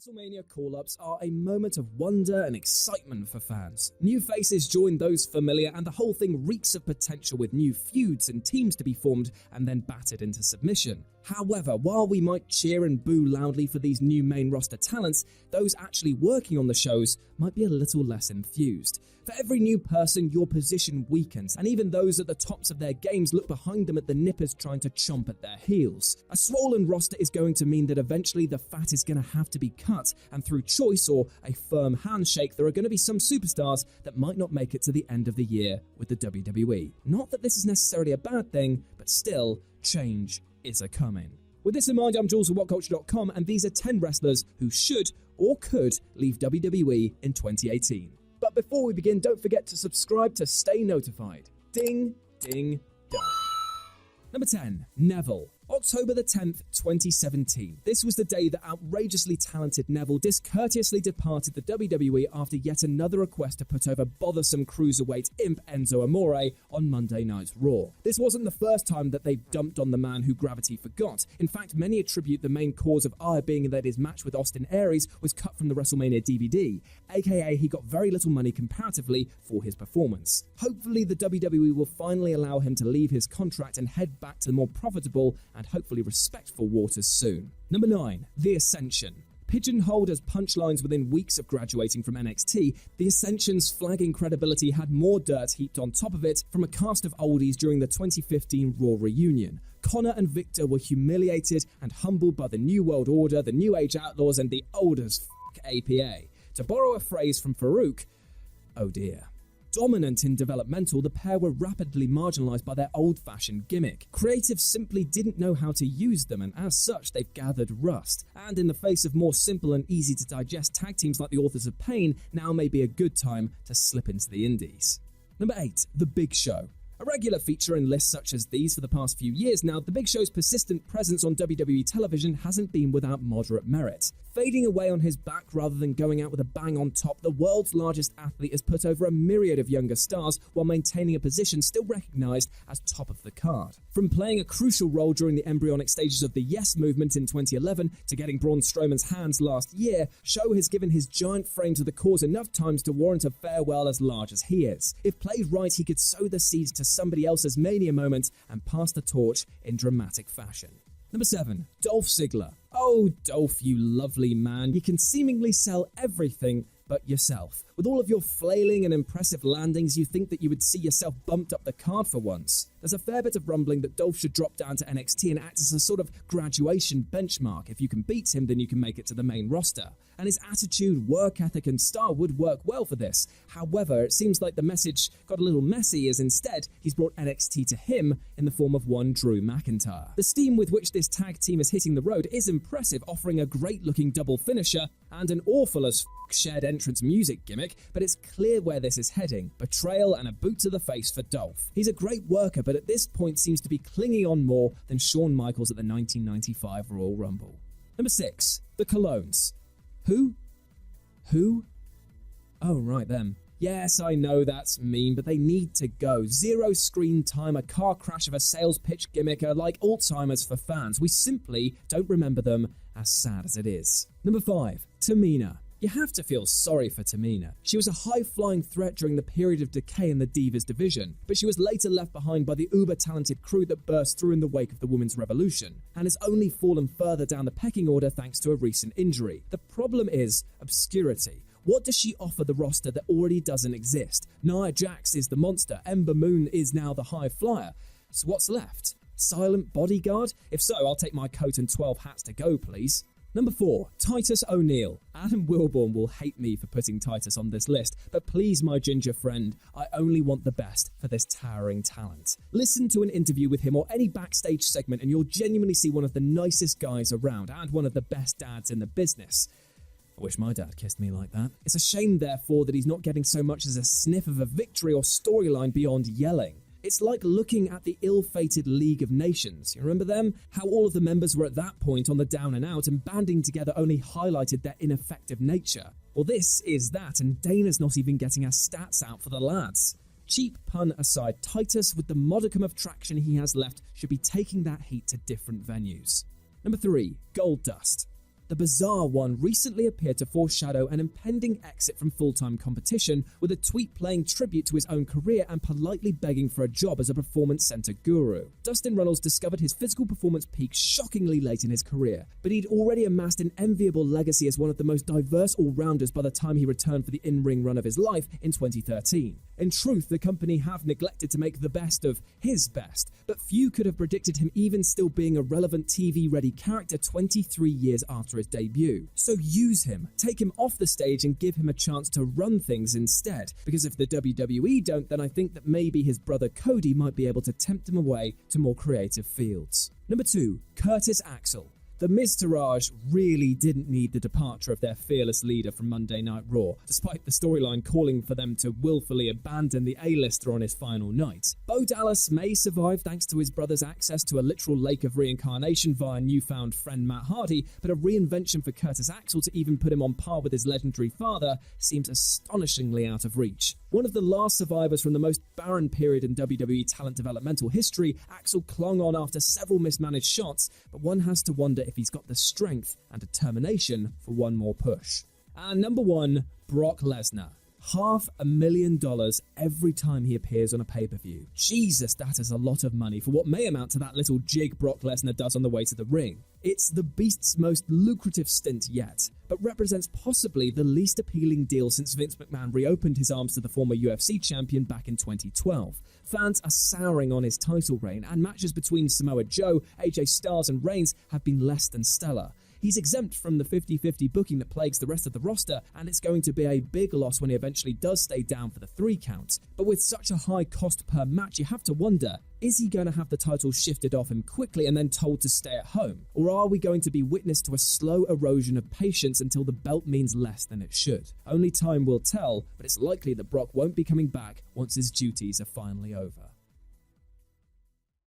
WrestleMania call-ups are a moment of wonder and excitement for fans. New faces join those familiar, and the whole thing reeks of potential with new feuds and teams to be formed and then battered into submission. However, while we might cheer and boo loudly for these new main roster talents, those actually working on the shows might be a little less enthused. For every new person, your position weakens, and even those at the tops of their games look behind them at the nippers trying to chomp at their heels. A swollen roster is going to mean that eventually the fat is going to have to be cut, and through choice or a firm handshake, there are going to be some superstars that might not make it to the end of the year with the WWE. Not that this is necessarily a bad thing, but still, change is a-coming. With this in mind, I'm Jules of WhatCulture.com, and these are 10 wrestlers who should or could leave WWE in 2018. But before we begin, don't forget to subscribe to stay notified. Ding, ding, dong. Number 10, Neville. October the 10th, 2017. This was the day that outrageously talented Neville discourteously departed the WWE after yet another request to put over bothersome cruiserweight imp Enzo Amore on Monday Night's Raw. This wasn't the first time that they've dumped on the man who gravity forgot. In fact, many attribute the main cause of ire being that his match with Austin Aries was cut from the WrestleMania DVD, aka he got very little money comparatively for his performance. Hopefully the WWE will finally allow him to leave his contract and head back to the more profitable and hopefully respectful waters soon. Number 9, The Ascension. Pigeonholed as punchlines within weeks of graduating from NXT, The Ascension's flagging credibility had more dirt heaped on top of it from a cast of oldies during the 2015 Raw reunion. Connor and Victor were humiliated and humbled by the New World Order, the New Age Outlaws, and the old as APA. To borrow a phrase from Farouk, oh dear. Dominant in developmental, the pair were rapidly marginalised by their old-fashioned gimmick. Creatives simply didn't know how to use them, and as such, they've gathered rust. And in the face of more simple and easy-to-digest tag teams like the Authors of Pain, now may be a good time to slip into the indies. Number 8, The Big Show. A regular feature in lists such as these for the past few years now, The Big Show's persistent presence on WWE television hasn't been without moderate merit. Fading away on his back rather than going out with a bang on top, the world's largest athlete has put over a myriad of younger stars while maintaining a position still recognised as top of the card. From playing a crucial role during the embryonic stages of the Yes movement in 2011 to getting Braun Strowman's hands last year, Show has given his giant frame to the cause enough times to warrant a farewell as large as he is. If played right, he could sow the seeds to somebody else's mania moment and pass the torch in dramatic fashion. Number 7, Dolph Ziggler. Oh, Dolph, you lovely man. You can seemingly sell everything but yourself. With all of your flailing and impressive landings, you think that you would see yourself bumped up the card for once. There's a fair bit of rumbling that Dolph should drop down to NXT and act as a sort of graduation benchmark. If you can beat him, then you can make it to the main roster. And his attitude, work ethic, and style would work well for this. However, it seems like the message got a little messy, as instead, he's brought NXT to him in the form of one Drew McIntyre. The steam with which this tag team is hitting the road is impressive, offering a great-looking double finisher and an awful as shared entrance music gimmick, but it's clear where this is heading. Betrayal and a boot to the face for Dolph. He's a great worker, but at this point seems to be clinging on more than Shawn Michaels at the 1995 Royal Rumble. Number 6, The Colognes. Who? Oh, right, them. Yes, I know that's mean, but they need to go. Zero screen time, a car crash of a sales pitch gimmick are like Alzheimer's for fans. We simply don't remember them, as sad as it is. Number 5, Tamina. You have to feel sorry for Tamina. She was a high-flying threat during the period of decay in the Divas division, but she was later left behind by the uber-talented crew that burst through in the wake of the Women's Revolution, and has only fallen further down the pecking order thanks to a recent injury. The problem is obscurity. What does she offer the roster that already doesn't exist? Nia Jax is the monster, Ember Moon is now the high flyer. So what's left? Silent bodyguard? If so, I'll take my coat and 12 hats to go, please. Number 4, Titus O'Neil. Adam Wilborn will hate me for putting Titus on this list, but please, my ginger friend, I only want the best for this towering talent. Listen to an interview with him or any backstage segment and you'll genuinely see one of the nicest guys around and one of the best dads in the business. I wish my dad kissed me like that. It's a shame, therefore, that he's not getting so much as a sniff of a victory or storyline beyond yelling. It's like looking at the ill-fated League of Nations. You remember them? How all of the members were at that point on the down and out, and banding together only highlighted their ineffective nature. Well, this is that, and Dana's not even getting our stats out for the lads. Cheap pun aside, Titus, with the modicum of traction he has left, should be taking that heat to different venues. Number 3, Goldust. The bizarre one recently appeared to foreshadow an impending exit from full-time competition, with a tweet paying tribute to his own career and politely begging for a job as a performance center guru. Dustin Runnels discovered his physical performance peak shockingly late in his career, but he'd already amassed an enviable legacy as one of the most diverse all-rounders by the time he returned for the in-ring run of his life in 2013. In truth, the company have neglected to make the best of his best, but few could have predicted him even still being a relevant TV-ready character 23 years after his debut. So use him, take him off the stage and give him a chance to run things instead, because if the WWE don't, then I think that maybe his brother Cody might be able to tempt him away to more creative fields. Number 2, Curtis Axel. The Miztourage really didn't need the departure of their fearless leader from Monday Night Raw, despite the storyline calling for them to willfully abandon the A-lister on his final night. Bo Dallas may survive thanks to his brother's access to a literal lake of reincarnation via newfound friend Matt Hardy, but a reinvention for Curtis Axel to even put him on par with his legendary father seems astonishingly out of reach. One of the last survivors from the most barren period in WWE talent developmental history, Axel clung on after several mismanaged shots, but one has to wonder if he's got the strength and determination for one more push. And number 1, Brock Lesnar. $500,000 every time he appears on a pay-per-view. Jesus, that is a lot of money for what may amount to that little jig Brock Lesnar does on the way to the ring. It's the Beast's most lucrative stint yet, but represents possibly the least appealing deal since Vince McMahon reopened his arms to the former UFC champion back in 2012. Fans are souring on his title reign, and matches between Samoa Joe, AJ Styles and Reigns have been less than stellar. He's exempt from the 50-50 booking that plagues the rest of the roster, and it's going to be a big loss when he eventually does stay down for the 3 count. But with such a high cost per match, you have to wonder, is he going to have the title shifted off him quickly and then told to stay at home? Or are we going to be witness to a slow erosion of patience until the belt means less than it should? Only time will tell, but it's likely that Brock won't be coming back once his duties are finally over.